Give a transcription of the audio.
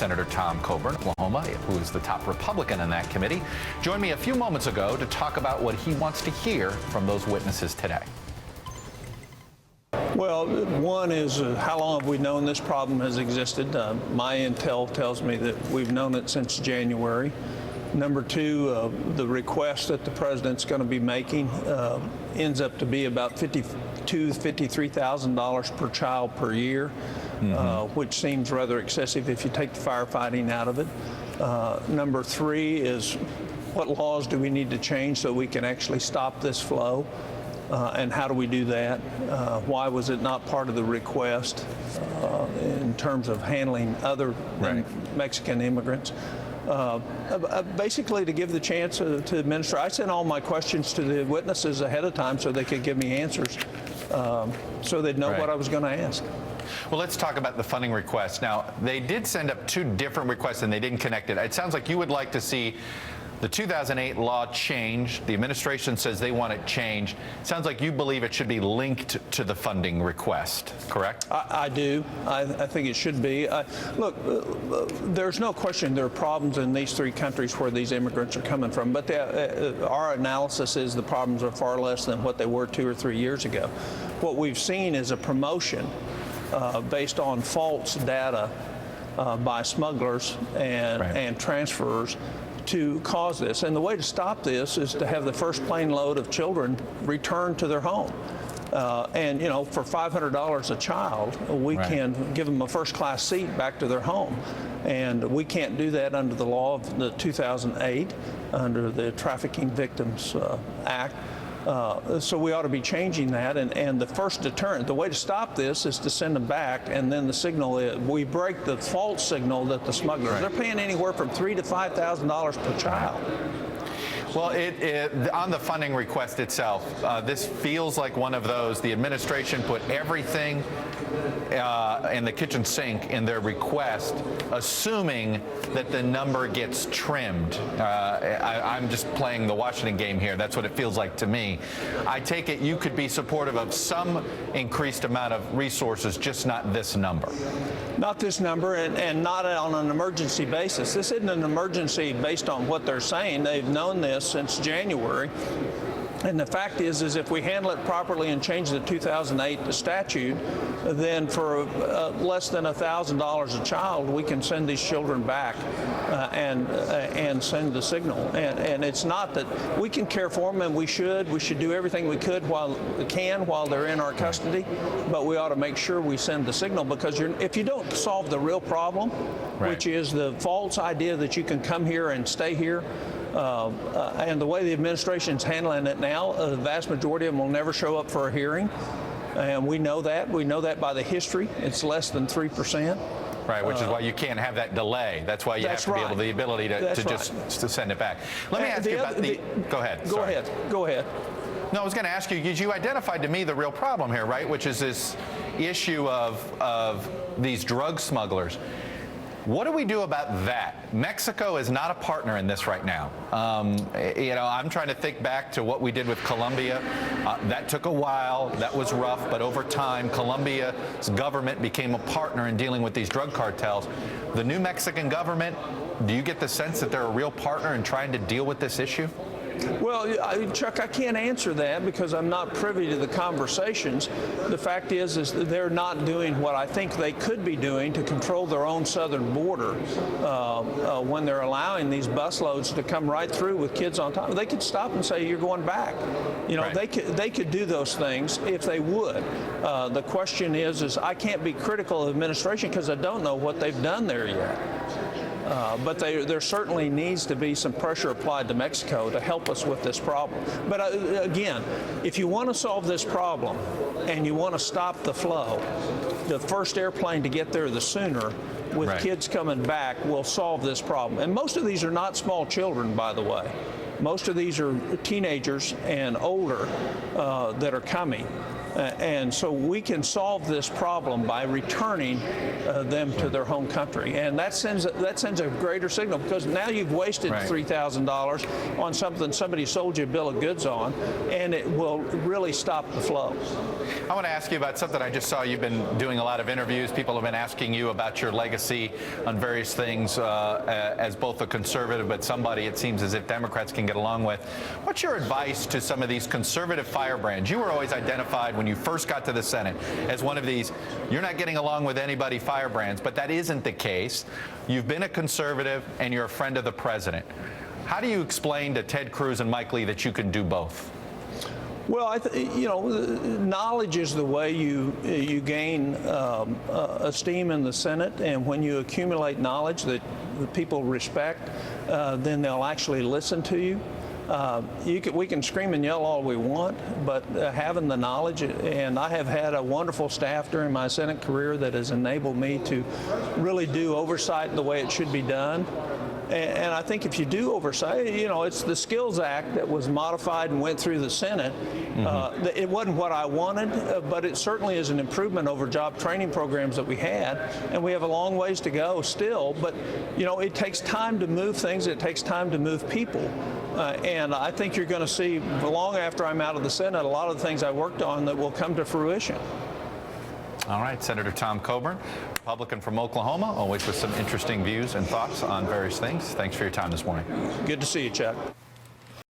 Senator Tom Coburn, Oklahoma, who is the top Republican in that committee, joined me a few moments ago to talk about what he wants to hear from those witnesses today. Well, one is how long have we known this problem has existed? My intel tells me that we've known it since January. Number two, the request that the president's going to be making ends up to be about $53,000 per child per year, which seems rather excessive if you take the firefighting out of it. Number three is what laws do we need to change so we can actually stop this flow? And how do we do that? Why was it not part of the request in terms of handling other than Mexican immigrants? Basically to give the chance to administer. I sent all my questions to the witnesses ahead of time so they could give me answers so they'd know what I was going to ask. Well, let's talk about the funding request. Now, they did send up two different requests and they didn't connect it. It sounds like you would like to see the 2008 law changed. The administration says they want it changed. It sounds like you believe it should be linked to the funding request, correct? I do. I think it should be. Look, there's no question there are problems in these three countries where these immigrants are coming from, but our analysis is the problems are far less than what they were 2 or 3 years ago. What we've seen is a promotion based on false data by smugglers and transferers to cause this. And the way to stop this is to have the first plane load of children return to their home. And, you know, for $500 a child, we can give them a first-class seat back to their home. And we can't do that under the law of the 2008, under the Trafficking Victims Act. So we ought to be changing that, and the first deterrent, the way to stop this is to send them back, and then the signal is, we break the false signal that the smugglers, they're paying anywhere from $3,000 to $5,000 per child. Well, on the funding request itself, this feels like one of those. The administration put everything in the kitchen sink in their request, assuming that the number gets trimmed. I'm just playing the Washington game here. That's what it feels like to me. I take it you could be supportive of some increased amount of resources, just not this number. Not this number, and not on an emergency basis. This isn't an emergency based on what they're saying. They've known this since January. And the fact is if we handle it properly and change the 2008 statute, then for less than $1,000 a child, we can send these children back and send the signal. And it's not that we can care for them, and we should do everything we could while they're in our custody, but we ought to make sure we send the signal, because if you don't solve the real problem, which is the false idea that you can come here and stay here, and the way the administration's handling it now, the vast majority of them will never show up for a hearing. And we know that. We know that by the history. It's less than 3%. Right, which is why you can't have that delay. That's why you have to be able to, the ability to just to send it back. Let me ask you about go ahead. Go ahead. No, I was going to ask you, because you identified to me the real problem here, right, which is this issue of these drug smugglers. What do we do about that? Mexico is not a partner in this right now. You know, I'm trying to think back to what we did with Colombia. That took a while. That was rough. But over time, Colombia's government became a partner in dealing with these drug cartels. The new Mexican government, do you get the sense that they're a real partner in trying to deal with this issue? Well, Chuck, I can't answer that because I'm not privy to the conversations. The fact is that they're not doing what I think they could be doing to control their own southern border when they're allowing these busloads to come right through with kids on top. They could stop and say, you're going back. You know, they could do those things if they would. The question is I can't be critical of the administration because I don't know what they've done there yet. But there certainly needs to be some pressure applied to Mexico to help us with this problem. But again, if you want to solve this problem and you want to stop the flow, the first airplane to get there the sooner with kids coming back will solve this problem. And most of these are not small children, by the way. Most of these are teenagers and older that are coming. And so we can solve this problem by returning them to their home country. And that sends a greater signal, because now you've wasted $3,000 on something somebody sold you a bill of goods on, and it will really stop the flow. I want to ask you about something I just saw. You've been doing a lot of interviews. People have been asking you about your legacy on various things as both a conservative, but somebody it seems as if Democrats can get along with. What's your advice to some of these conservative firebrands? You were always identified when you first got to the Senate as one of these, you're not getting along with anybody firebrands, but that isn't the case. You've been a conservative and you're a friend of the president. How do you explain to Ted Cruz and Mike Lee that you can do both? Well, knowledge is the way you gain esteem in the Senate, and when you accumulate knowledge that the people respect, then they'll actually listen to you. We can scream and yell all we want, but having the knowledge, and I have had a wonderful staff during my Senate career that has enabled me to really do oversight the way it should be done. And I think if you do oversight, it's the Skills Act that was modified and went through the Senate. It wasn't what I wanted, but it certainly is an improvement over job training programs that we had. And we have a long ways to go still, but it takes time to move things. It takes time to move people. And I think you're going to see, long after I'm out of the Senate, a lot of the things I worked on that will come to fruition. All right, Senator Tom Coburn, Republican from Oklahoma, always with some interesting views and thoughts on various things. Thanks for your time this morning. Good to see you, Chuck.